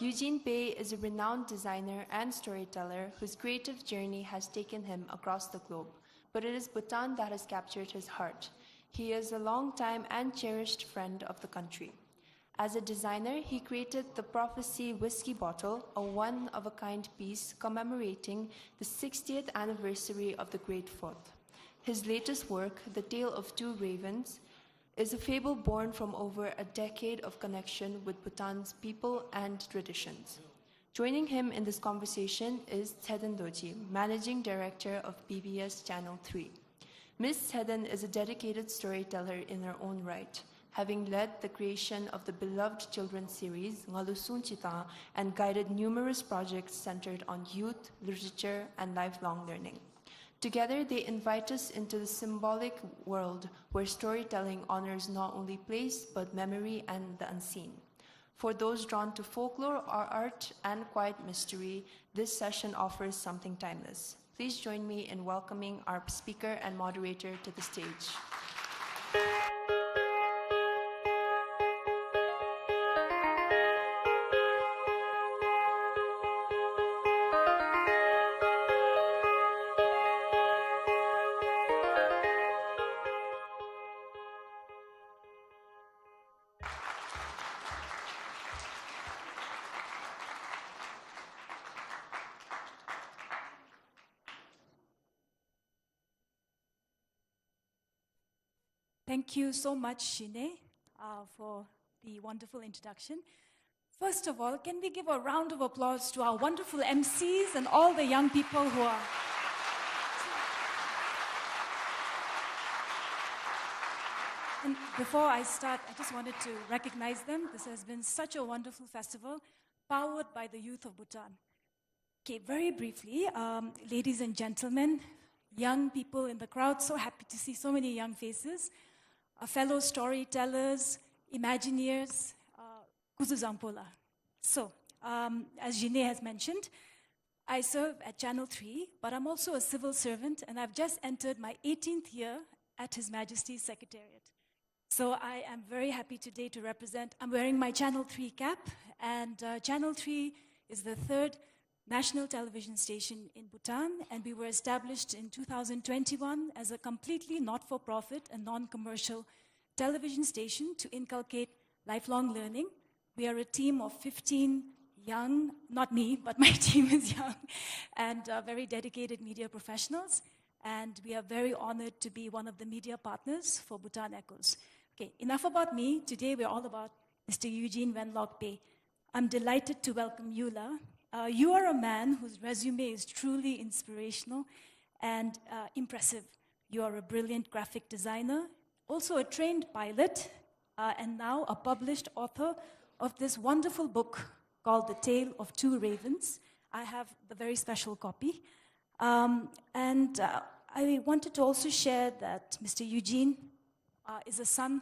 Eugene Bay is a renowned designer and storyteller whose creative journey has taken him across the globe, but it is Bhutan that has captured his heart. He is a long-time and cherished friend of the country. As a designer, he created the Prophecy whiskey bottle, a one-of-a-kind piece commemorating the 60th anniversary of the Great Fourth. His latest work, The Tale of Two Ravens, is a fable born from over a decade of connection with Bhutan's people and traditions. Joining him in this conversation is Tsedon Dorji, Managing Director of PBS Channel 3. Ms. Tsedon is a dedicated storyteller in her own right, having led the creation of the beloved children's series Ngalusun Chita and guided numerous projects centered on youth, literature, and lifelong learning. Together, they invite us into the symbolic world where storytelling honors not only place, but memory and the unseen. For those drawn to folklore, art, and quiet mystery, this session offers something timeless. Please join me in welcoming our speaker and moderator to the stage. Thank you so much, Shine, for the wonderful introduction. First of all, can we give a round of applause to our wonderful MCs and all the young people who are... And before I start, I just wanted to recognize them. This has been such a wonderful festival, powered by the youth of Bhutan. Okay, very briefly, ladies and gentlemen, young people in the crowd, so happy to see so many young faces. Fellow storytellers, Imagineers, Kuzuzampola. So, as Jine has mentioned, I serve at Channel 3, but I'm also a civil servant, and I've just entered my 18th year at His Majesty's Secretariat. So I am very happy today to represent, I'm wearing my Channel 3 cap, and Channel 3 is the third national television station in Bhutan, and we were established in 2021 as a completely not-for-profit and non-commercial television station to inculcate lifelong learning. We are a team of 15 young, not me, but my team is young, and very dedicated media professionals, and we are very honored to be one of the media partners for Bhutan Echoes. Okay, enough about me. Today we're all about Mr. Eugene Wenlock Bay. I'm delighted to welcome Eula. You are a man whose resume is truly inspirational and impressive. You are a brilliant graphic designer, also a trained pilot, and now a published author of this wonderful book called The Tale of Two Ravens. I have the very special copy. I wanted to also share that Mr. Eugene is a son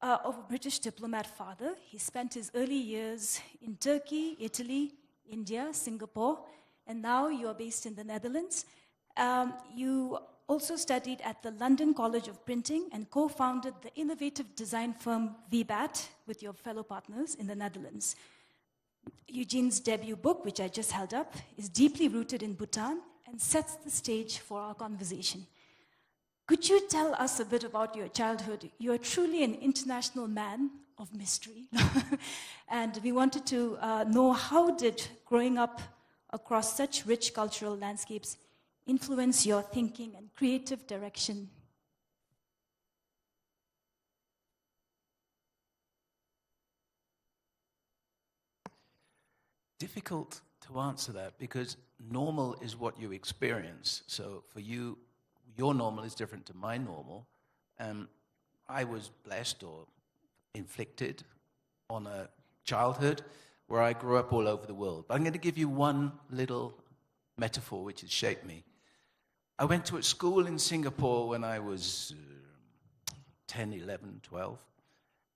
of a British diplomat father. He spent his early years in Turkey, Italy, India, Singapore, and now you are based in the Netherlands. You also studied at the London College of Printing and co-founded the innovative design firm VBAT with your fellow partners in the Netherlands. Eugene's debut book, which I just held up, is deeply rooted in Bhutan and sets the stage for our conversation. Could you tell us a bit about your childhood? You are truly an international man of mystery. And we wanted to know, how did growing up across such rich cultural landscapes influence your thinking and creative direction? Difficult to answer that because normal is what you experience. So for you, your normal is different to my normal. I was blessed or inflicted on a childhood where I grew up all over the world. But I'm going to give you one little metaphor which has shaped me. I went to a school in Singapore when I was 10, 11, 12.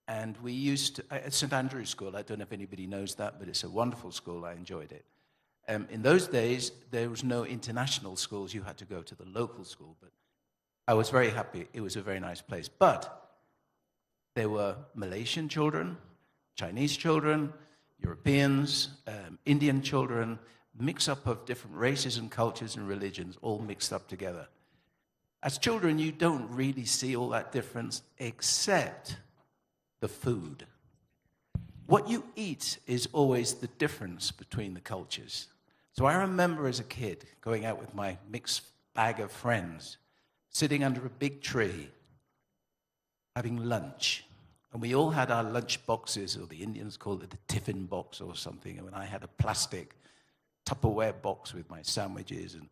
And we used to, at St. Andrew's School, I don't know if anybody knows that, but it's a wonderful school, I enjoyed it. In those days, there was no international schools, you had to go to the local school, but I was very happy, it was a very nice place. But there were Malaysian children, Chinese children, Europeans, Indian children, mix-up of different races and cultures and religions, all mixed up together. As children, you don't really see all that difference except the food. What you eat is always the difference between the cultures. So I remember as a kid going out with my mixed bag of friends, sitting under a big tree, having lunch. And we all had our lunch boxes, or the Indians called it a tiffin box or something. And I had a plastic Tupperware box with my sandwiches. And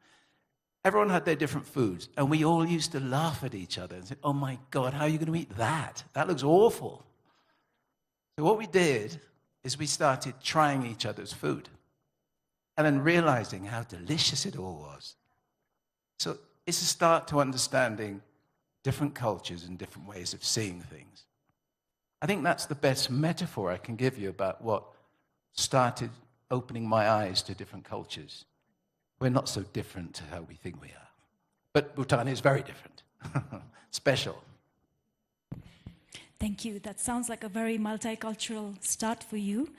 everyone had their different foods. And we all used to laugh at each other and say, oh my God, how are you going to eat that? That looks awful. So what we did is we started trying each other's food and then realizing how delicious it all was. So it's a start to understanding different cultures and different ways of seeing things. I think that's the best metaphor I can give you about what started opening my eyes to different cultures. We're not so different to how we think we are. But Bhutan is very different, special. Thank you. That sounds like a very multicultural start for you.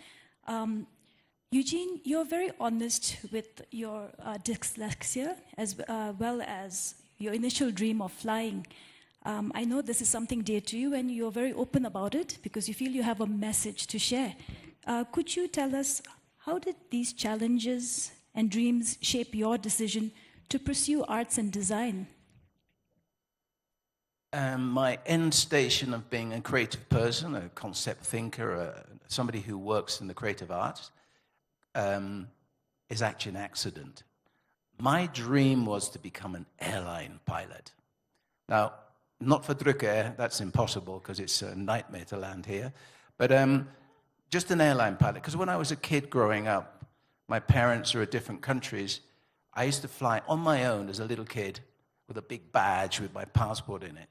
Eugene, you're very honest with your dyslexia as well as your initial dream of flying. I know this is something dear to you, and you're very open about it because you feel you have a message to share. Could you tell us, how did these challenges and dreams shape your decision to pursue arts and design? My end station of being a creative person, a concept thinker, somebody who works in the creative arts, is actually an accident. My dream was to become an airline pilot. Now, not for Drucker, that's impossible because it's a nightmare to land here, but just an airline pilot. Because when I was a kid growing up, my parents are at different countries. I used to fly on my own as a little kid with a big badge with my passport in it.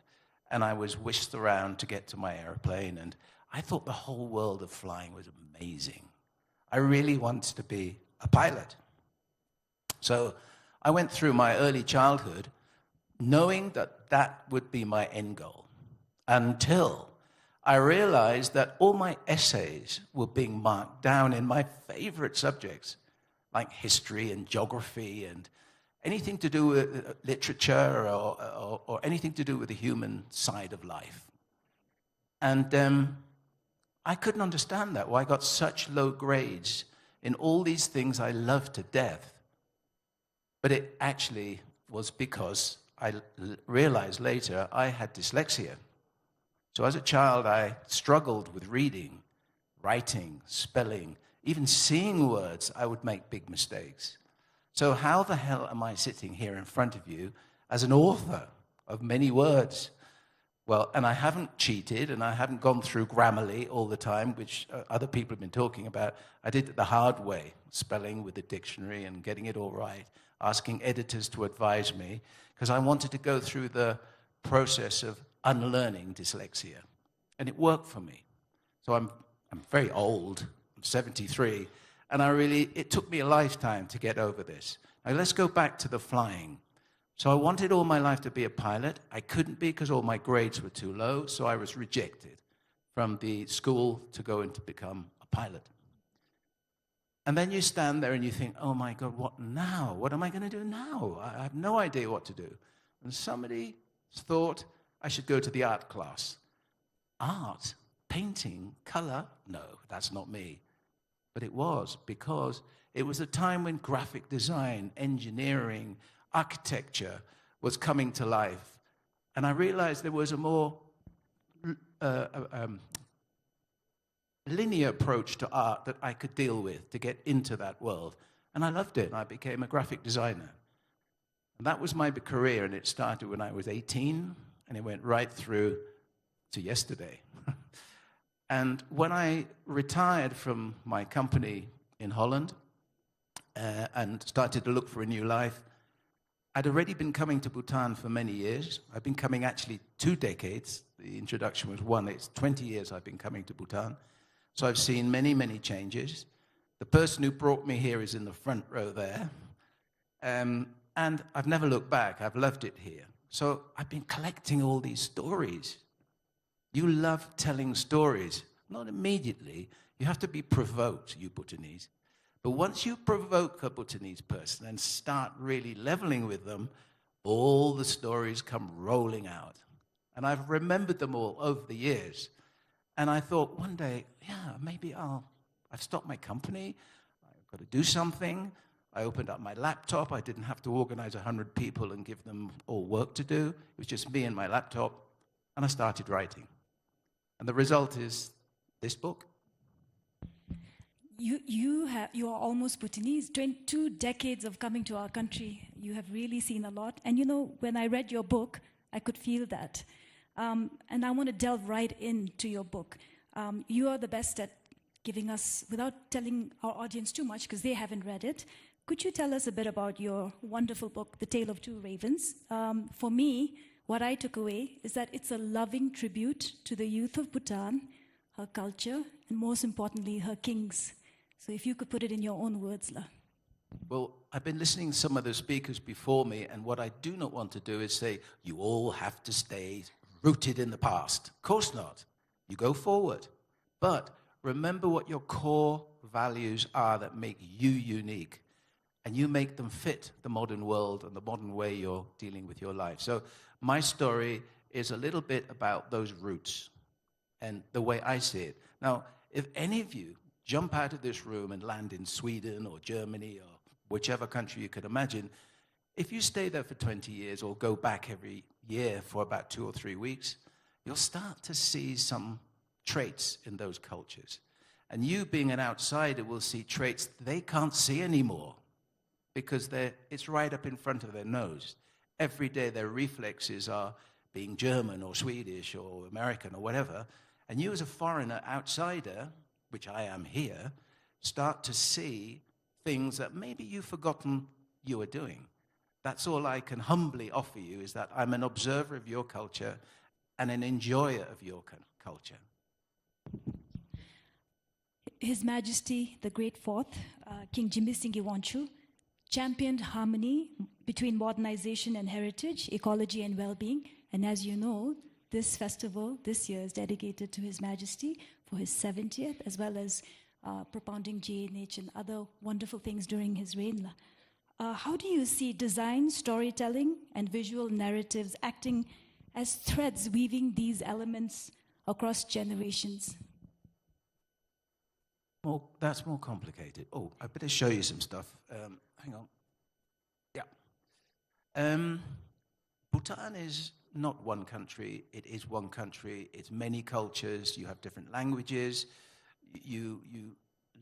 And I was whisked around to get to my airplane, and I thought the whole world of flying was amazing. I really wanted to be a pilot. So I went through my early childhood knowing that that would be my end goal, until I realized that all my essays were being marked down in my favorite subjects, like history and geography and anything to do with literature or anything to do with the human side of life. And I couldn't understand that, why I got such low grades in all these things I loved to death. But it actually was because I realized later I had dyslexia. So as a child, I struggled with reading, writing, spelling, even seeing words. I would make big mistakes. So how the hell am I sitting here in front of you as an author of many words? Well, and I haven't cheated, and I haven't gone through Grammarly all the time, which other people have been talking about. I did it the hard way, spelling with the dictionary and getting it all right, asking editors to advise me, because I wanted to go through the process of unlearning dyslexia. And it worked for me. So I'm very old, I'm 73, and it took me a lifetime to get over this. Now let's go back to the flying. So I wanted all my life to be a pilot. I couldn't be because all my grades were too low, so I was rejected from the school to go and to become a pilot. And then you stand there and you think, oh my God, what now? What am I going to do now? I have no idea what to do. And somebody thought I should go to the art class. Art? Painting? Color? No, that's not me. But it was, because it was a time when graphic design, engineering, architecture was coming to life. And I realized there was a more linear approach to art that I could deal with to get into that world. And I loved it. I became a graphic designer. And that was my career, and it started when I was 18, and it went right through to yesterday. And when I retired from my company in Holland and started to look for a new life, I'd already been coming to Bhutan for many years. I've been coming actually 2 decades. The introduction was 1. It's 20 years I've been coming to Bhutan. So I've seen many, many changes. The person who brought me here is in the front row there. And I've never looked back. I've loved it here. So I've been collecting all these stories. You love telling stories. not immediately. You have to be provoked, you Bhutanese. But once you provoke a Bhutanese person and start really leveling with them, all the stories come rolling out. And I've remembered them all over the years. And I thought one day, yeah, maybe I've stopped my company. I've got to do something. I opened up my laptop. I didn't have to organize 100 people and give them all work to do. It was just me and my laptop. And I started writing. And the result is this book. You are almost Bhutanese. 22 decades of coming to our country. You have really seen a lot. And you know, when I read your book, I could feel that. And I want to delve right into your book. You are the best at giving us, without telling our audience too much, because they haven't read it, could you tell us a bit about your wonderful book, The Tale of Two Ravens? For me, what I took away is that it's a loving tribute to the youth of Bhutan, her culture, and most importantly, her kings. So if you could put it in your own words, La. Well, I've been listening to some of the speakers before me, and what I do not want to do is say, you all have to stay rooted in the past. Of course not. You go forward. But remember what your core values are that make you unique, and you make them fit the modern world and the modern way you're dealing with your life. So my story is a little bit about those roots and the way I see it. Now, if any of you jump out of this room and land in Sweden or Germany or whichever country you could imagine, if you stay there for 20 years or go back every year for about 2 or 3 weeks, you'll start to see some traits in those cultures. And you, being an outsider, will see traits they can't see anymore because it's right up in front of their nose. Every day their reflexes are being German or Swedish or American or whatever. And you as a foreigner, outsider, which I am here, start to see things that maybe you've forgotten you were doing. That's all I can humbly offer you, is that I'm an observer of your culture and an enjoyer of your culture. His Majesty, the Great Fourth, King Jimmy Singye Wanchu, championed harmony between modernization and heritage, ecology and well-being. And as you know, this festival this year is dedicated to His Majesty for his 70th, as well as propounding JNH and other wonderful things during his reign. How do you see design, storytelling, and visual narratives acting as threads weaving these elements across generations? Well, that's more complicated. Oh, I better show you some stuff. Hang on. Yeah. Bhutan is not one country. It is one country. It's many cultures. You have different languages. You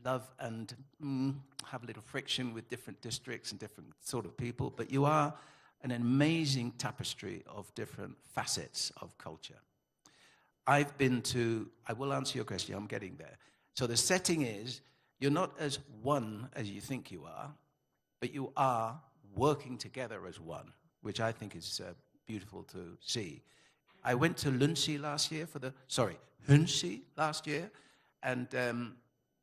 love and have a little friction with different districts and different sort of people, but you are an amazing tapestry of different facets of culture. I will answer your question, I'm getting there. So the setting is, you're not as one as you think you are, but you are working together as one, which I think is beautiful to see. I went to Hunsi last year, and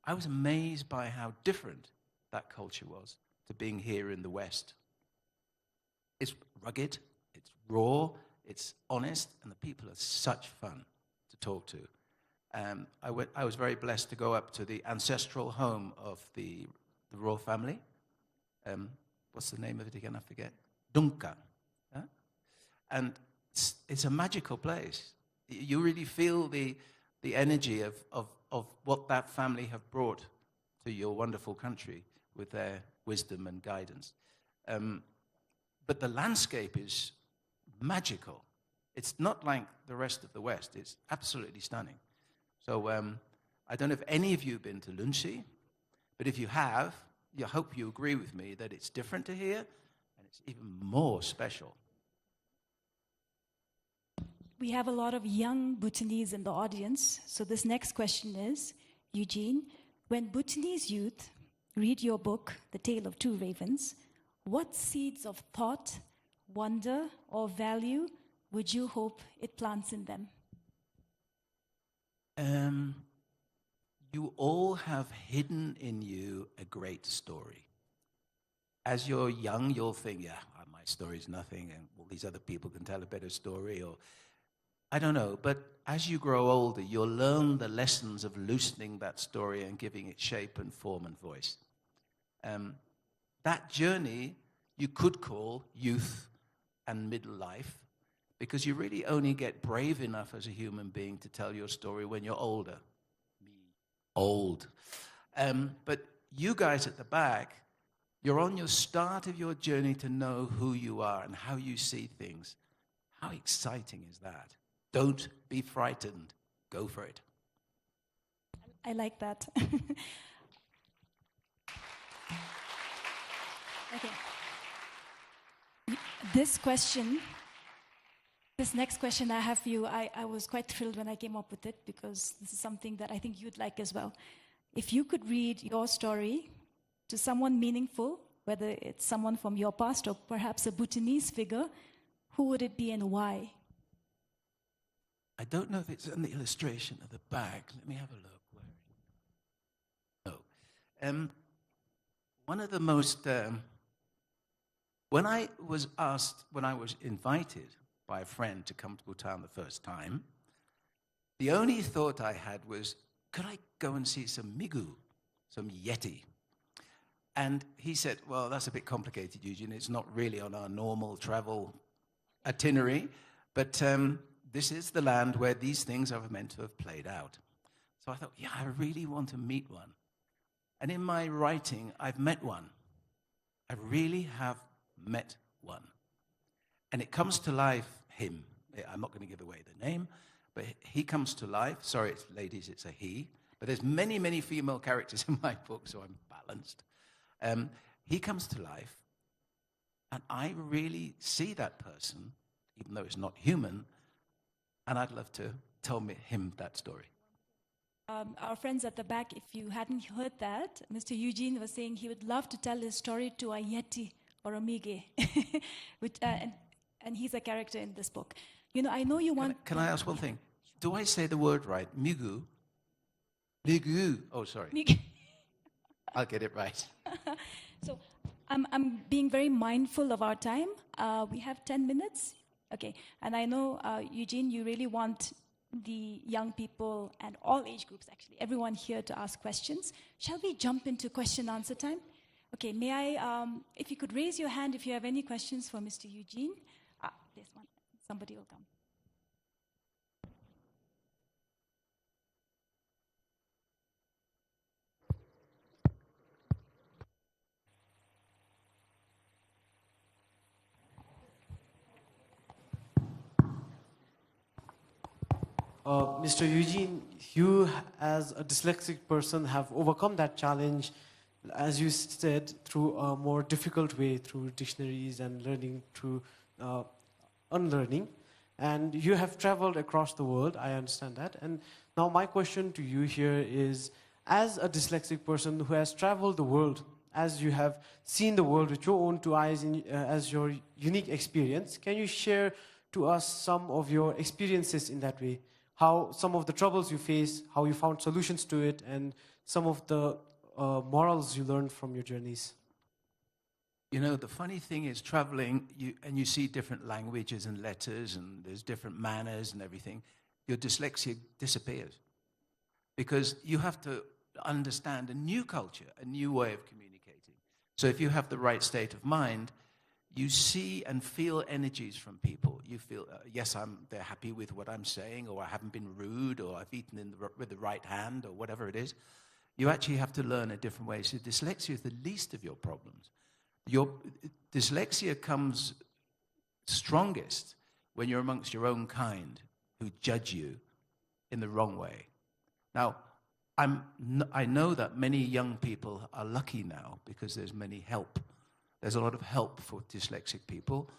I was amazed by how different that culture was to being here in the West. It's rugged, it's raw, it's honest, and the people are such fun to talk to. I was very blessed to go up to the ancestral home of the royal family. What's the name of it again? I forget. Dunka. Huh? And it's a magical place. You really feel the energy of what that family have brought to your wonderful country with their wisdom and guidance. But the landscape is magical. It's not like the rest of the West. It's absolutely stunning. So I don't know if any of you have been to Hunsi, but if you have, I hope you agree with me that it's different to here, and it's even more special. We have a lot of young Bhutanese in the audience, so this next question is, Eugene, when Bhutanese youth read your book, The Tale of Two Ravens, what seeds of thought, wonder, or value would you hope it plants in them? You all have hidden in you a great story. As you're young, you'll think, yeah, my story's nothing, and all these other people can tell a better story. I don't know, but as you grow older, you'll learn the lessons of loosening that story and giving it shape and form and voice. That journey you could call youth and middle life, because you really only get brave enough as a human being to tell your story when you're older. Me, old. But you guys at the back, you're on your start of your journey to know who you are and how you see things. How exciting is that? Don't be frightened. Go for it. I like that. Okay. This next question I have for you, I was quite thrilled when I came up with it, because this is something that I think you'd like as well. If you could read your story to someone meaningful, whether it's someone from your past or perhaps a Bhutanese figure, who would it be and why? I don't know if it's in the illustration at the back. Let me have a look. No. One of the most... when I was invited by a friend to come to Bhutan the first time, the only thought I had was, could I go and see some migu, some yeti? And he said, well, that's a bit complicated, Eugene. It's not really on our normal travel itinerary, but this is the land where these things are meant to have played out. So I thought, yeah, I really want to meet one. And in my writing, I've met one. I really have met one. And it comes to life, him. I'm not going to give away the name, but he comes to life. Sorry, it's ladies, it's a he. But there's many, many female characters in my book, so I'm balanced. He comes to life, and I really see that person, even though it's not human, and I'd love to tell him that story. Our friends at the back, if you hadn't heard that, Mr. Eugene was saying he would love to tell his story to a yeti or a mige, which, and he's a character in this book. You know, I know you want... Can I ask one thing? Do I say the word right? Migu? Migu. Oh, sorry. I'll get it right. So I'm being very mindful of our time. We have 10 minutes. Okay. And I know, Eugene, you really want the young people and all age groups, actually, everyone here to ask questions. Shall we jump into question-answer time? Okay, may I, if you could raise your hand if you have any questions for Mr. Eugene. There's one. Somebody will come. Mr. Eugene, you as a dyslexic person have overcome that challenge, as you said, through a more difficult way, through dictionaries and learning through unlearning. And you have traveled across the world, I understand that. And now my question to you here is, as a dyslexic person who has traveled the world, as you have seen the world with your own two eyes as your unique experience, can you share to us some of your experiences in that way? How some of the troubles you face, how you found solutions to it, and some of the morals you learned from your journeys? You know, the funny thing is traveling, you see different languages and letters, and there's different manners and everything. Your dyslexia disappears because you have to understand a new culture, a new way of communicating. So if you have the right state of mind, you see and feel energies from people. You feel, yes, they're happy with what I'm saying, or I haven't been rude, or I've eaten with the right hand, or whatever it is. You actually have to learn a different way. So dyslexia is the least of your problems. Your dyslexia comes strongest when you're amongst your own kind who judge you in the wrong way. Now, I know that many young people are lucky now because there's many help. There's a lot of help for dyslexic people.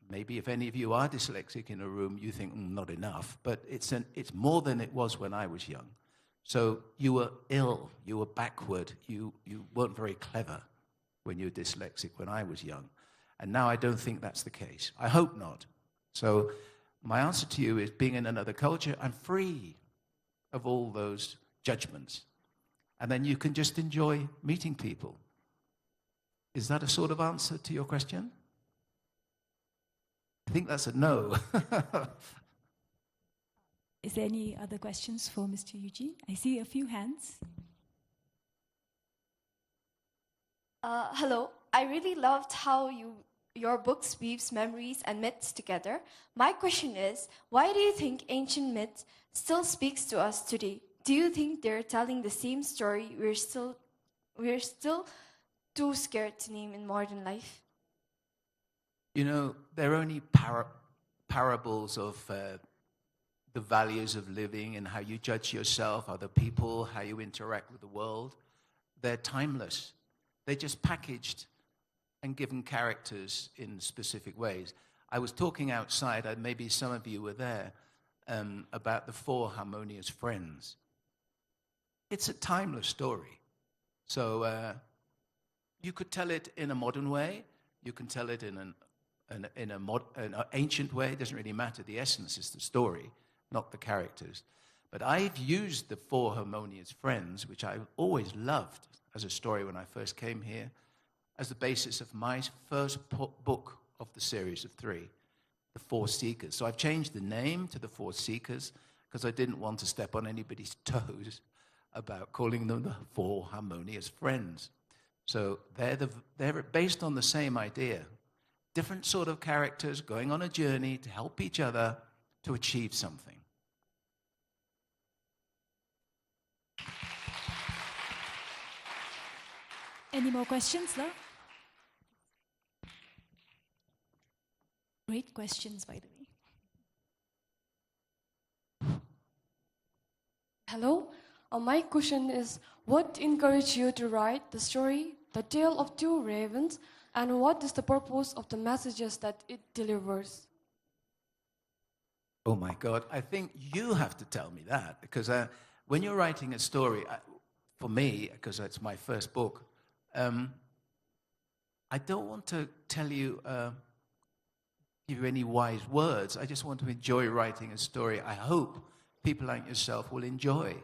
Maybe if any of you are dyslexic in a room, you think, not enough. But it's more than it was when I was young. So you were ill, you were backward, you weren't very clever when you were dyslexic when I was young. And now I don't think that's the case. I hope not. So my answer to you is, being in another culture, I'm free of all those judgments. And then you can just enjoy meeting people. Is that a sort of answer to your question? I think that's a no. Is there any other questions for Mr. Eugene? I see a few hands. Hello. I really loved how your books weaves memories and myths together. My question is, why do you think ancient myths still speaks to us today? Do you think they're telling the same story we're still too scared to name in modern life? You know, they're only parables of the values of living and how you judge yourself, other people, how you interact with the world. They're timeless. They're just packaged and given characters in specific ways. I was talking outside, maybe some of you were there, about the 4 harmonious friends. It's a timeless story. So you could tell it in a modern way. You can tell it in an ancient way. It doesn't really matter. The essence is the story, not the characters. But I've used the 4 harmonious friends, which I always loved as a story when I first came here, as the basis of my first book of the series of 3, The 4 Seekers. So I've changed the name to The 4 Seekers because I didn't want to step on anybody's toes about calling them the 4 harmonious friends. So they're based on the same idea. Different sort of characters going on a journey to help each other to achieve something. Any more questions, love? Great questions, by the way. Hello. My question is, what encouraged you to write the story, The Tale of Two Ravens, and what is the purpose of the messages that it delivers? Oh my God, I think you have to tell me that, because when you're writing a story, for me, because it's my first book, I don't want to tell you, give you any wise words. I just want to enjoy writing a story I hope people like yourself will enjoy.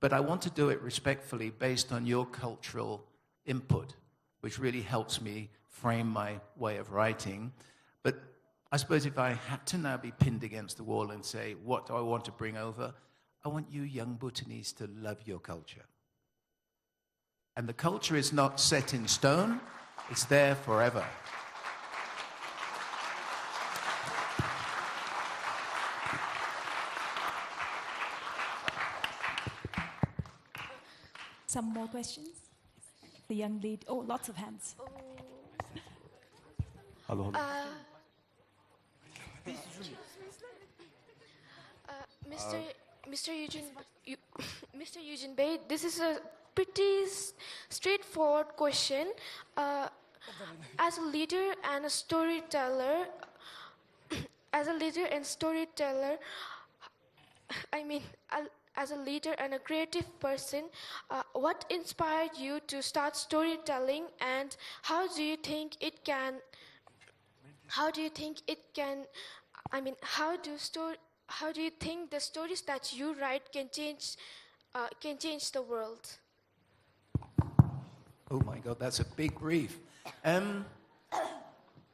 But I want to do it respectfully based on your cultural input, which really helps me frame my way of writing. But I suppose if I had to now be pinned against the wall and say, what do I want to bring over? I want you young Bhutanese to love your culture. And the culture is not set in stone, it's there forever. Some more questions? The young lady. Oh, lots of hands. Hello. Mr. Eugene Bay, this is a pretty straightforward question. As a leader and a storyteller, as a leader and a creative person, what inspired you to start storytelling, and how do you think the stories that you write can change the world? Oh my God, that's a big brief. I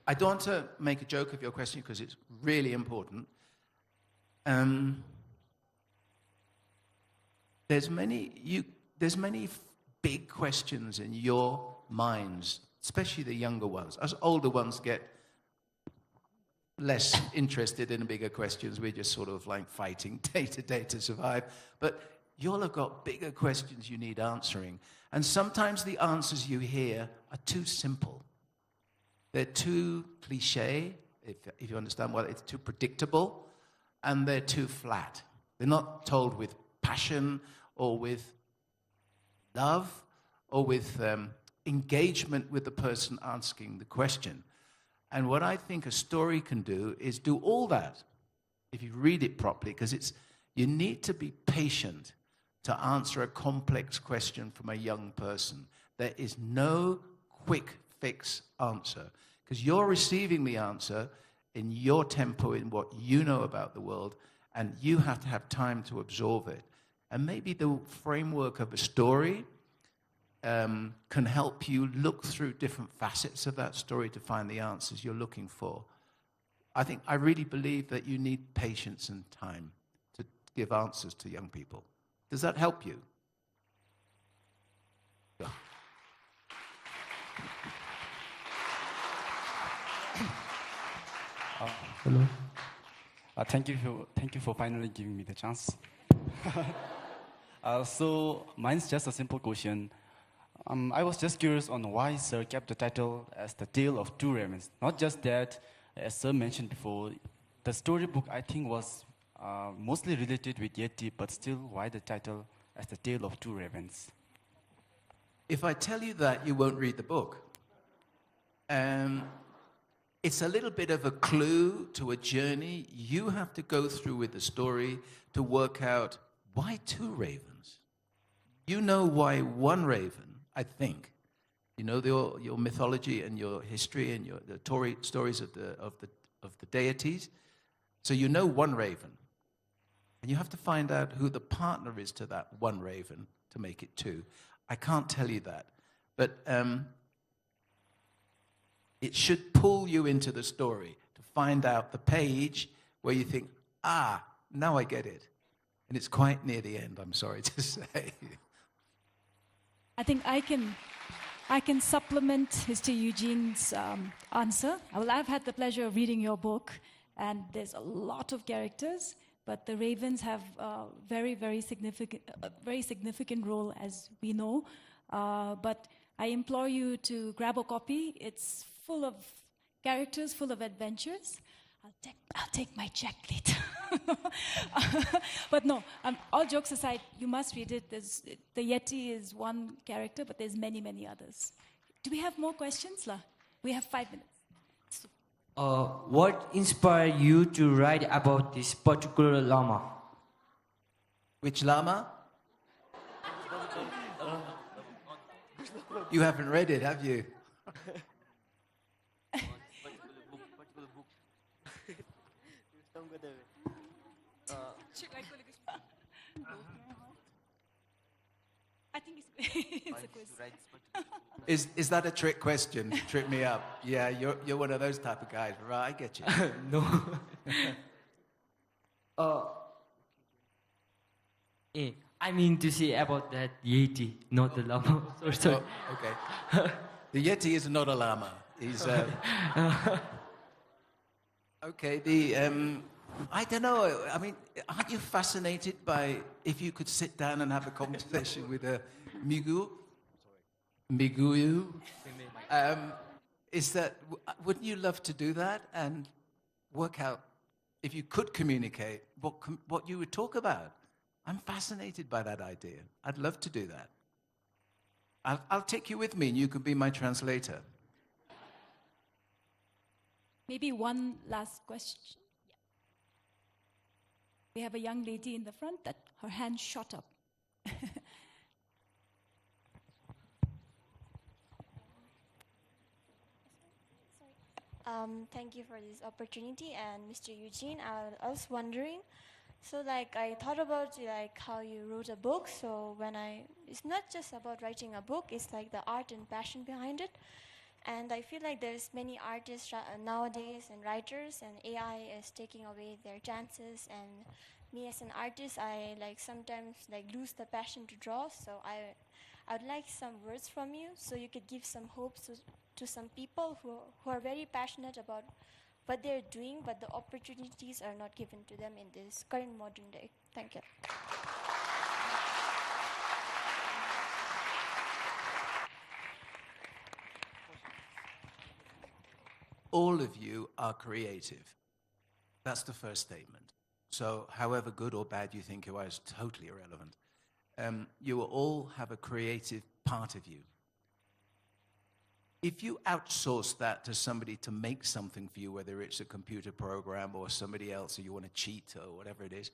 don't want to make a joke of your question because it's really important. There's many big questions in your minds, especially the younger ones. Us older ones get less interested in the bigger questions. We're just sort of like fighting day to day to survive. But you all have got bigger questions you need answering. And sometimes the answers you hear are too simple. They're too cliche, if you understand what it's too predictable, and they're too flat. They're not told with passion or with love or with engagement with the person asking the question. And what I think a story can do is do all that if you read it properly, because you need to be patient to answer a complex question from a young person. There is no quick fix answer, because you're receiving the answer in your tempo, in what you know about the world, and you have to have time to absorb it. And maybe the framework of a story can help you look through different facets of that story to find the answers you're looking for. I really believe that you need patience and time to give answers to young people. Does that help you? Yeah. Hello. Thank you for finally giving me the chance. So mine's just a simple question. I was just curious on why Sir kept the title as The Tale of Two Ravens. Not just that, as Sir mentioned before, the storybook I think was mostly related with Yeti, but still, why the title as The Tale of Two Ravens? If I tell you that, you won't read the book. It's a little bit of a clue to a journey you have to go through with the story to work out why two ravens. You know why one raven, I think. You know your mythology and your history and the stories of the deities. So you know one raven. And you have to find out who the partner is to that one raven to make it two. I can't tell you that. But it should pull you into the story to find out the page where you think, now I get it. And it's quite near the end, I'm sorry to say. I think I can supplement Mr. Eugene's answer. Well, I've had the pleasure of reading your book, and there's a lot of characters, but the ravens have a very significant role, as we know. But I implore you to grab a copy. It's full of characters, full of adventures. I'll take my check later. But no, all jokes aside, you must read it. The Yeti is one character, but there's many others. Do we have more questions, La? We have 5 minutes. What inspired you to write about this particular llama? Which llama? You haven't read it, have you? I think it's a quiz. Is that a trick question? Trip me up. Yeah, you're one of those type of guys, right? I get you. No. I mean to say about that Yeti, not the llama. Sorry. Oh, okay. The Yeti is not a llama. He's okay. I don't know. I mean, aren't you fascinated by if you could sit down and have a conversation with a Miguyu? Wouldn't you love to do that and work out if you could communicate what you would talk about? I'm fascinated by that idea. I'd love to do that. I'll take you with me, and you can be my translator. Maybe one last question. We have a young lady in the front that her hand shot up. Thank you for this opportunity, and Mr. Eugene, I was wondering, so like I thought about like how you wrote a book. So it's not just about writing a book; it's like the art and passion behind it. And I feel like there's many artists nowadays and writers, and AI is taking away their chances. And me as an artist, I like sometimes like lose the passion to draw. So I would like some words from you, so you could give some hope to some people who are very passionate about what they're doing, but the opportunities are not given to them in this current modern day. Thank you. All of you are creative. That's the first statement. So however good or bad you think you are is totally irrelevant. You will all have a creative part of you. If you outsource that to somebody to make something for you, whether it's a computer program or somebody else, or you want to cheat or whatever it is,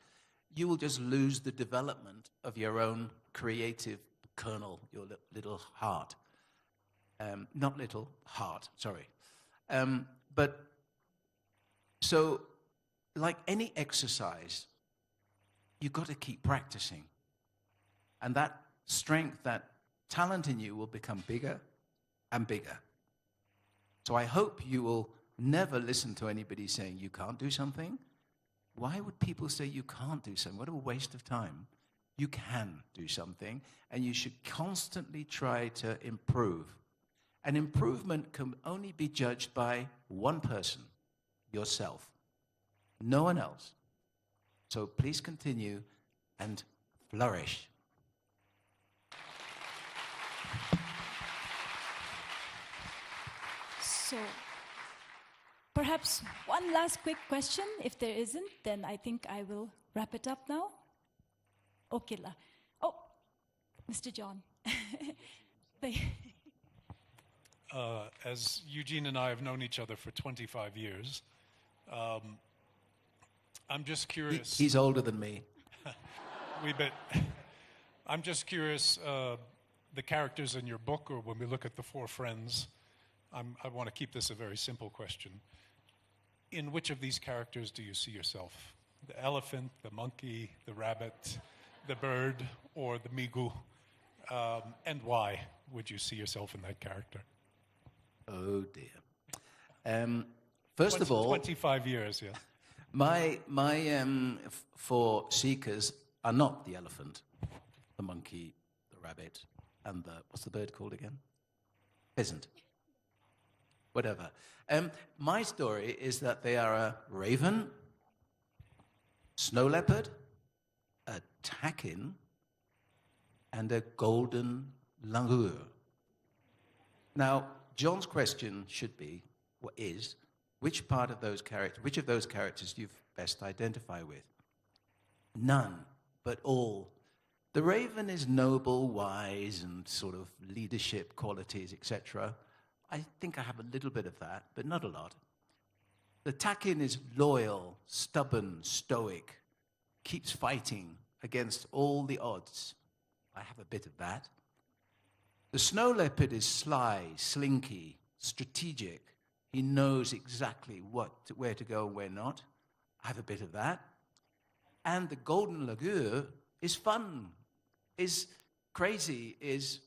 you will just lose the development of your own creative kernel, your little heart. Not little, heart, sorry. But so, like any exercise, you've got to keep practicing. And that strength, that talent in you will become bigger and bigger. So I hope you will never listen to anybody saying you can't do something. Why would people say you can't do something? What a waste of time. You can do something, and you should constantly try to improve. And improvement can only be judged by one person, yourself. No one else. So please continue and flourish. So, perhaps one last quick question. If there isn't, then I think I will wrap it up now. Okay. Oh, Mr. John. As Eugene and I have known each other for 25 years, I'm just curious. He's older than me. Wee bit. I'm just curious, the characters in your book, or when we look at the four friends, I want to keep this a very simple question. In which of these characters do you see yourself? The elephant, the monkey, the rabbit, the bird, or the migu? And why would you see yourself in that character? Oh, dear. First of all... 25 years, yeah. My four seekers are not the elephant, the monkey, the rabbit, and the... What's the bird called again? Pheasant. Whatever. My story is that they are a raven, snow leopard, a takin, and a golden langur. Now, John's question should be, which of those characters do you best identify with? None, but all. The raven is noble, wise, and sort of leadership qualities, etc. I think I have a little bit of that, but not a lot. The takin is loyal, stubborn, stoic, keeps fighting against all the odds. I have a bit of that. The snow leopard is sly, slinky, strategic. He knows exactly where to go and where not. I have a bit of that. And the golden langur is fun, is crazy, is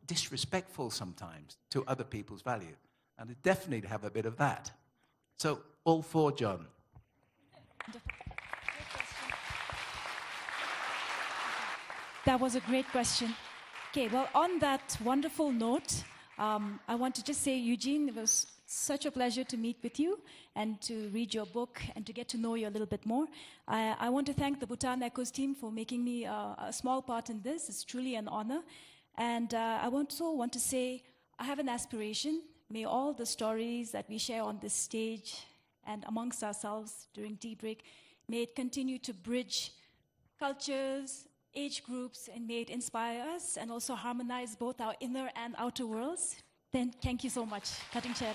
disrespectful sometimes to other people's value. And I definitely have a bit of that. So, all four, John. That was a great question. Okay, well, on that wonderful note, I want to just say, Eugene, it was such a pleasure to meet with you and to read your book and to get to know you a little bit more. I want to thank the Bhutan Echoes team for making me a small part in this. It's truly an honor. And I also want to say, I have an aspiration. May all the stories that we share on this stage and amongst ourselves during tea break, may it continue to bridge cultures, age groups, and may it inspire us and also harmonize both our inner and outer worlds. Then thank you so much. Kating Chela.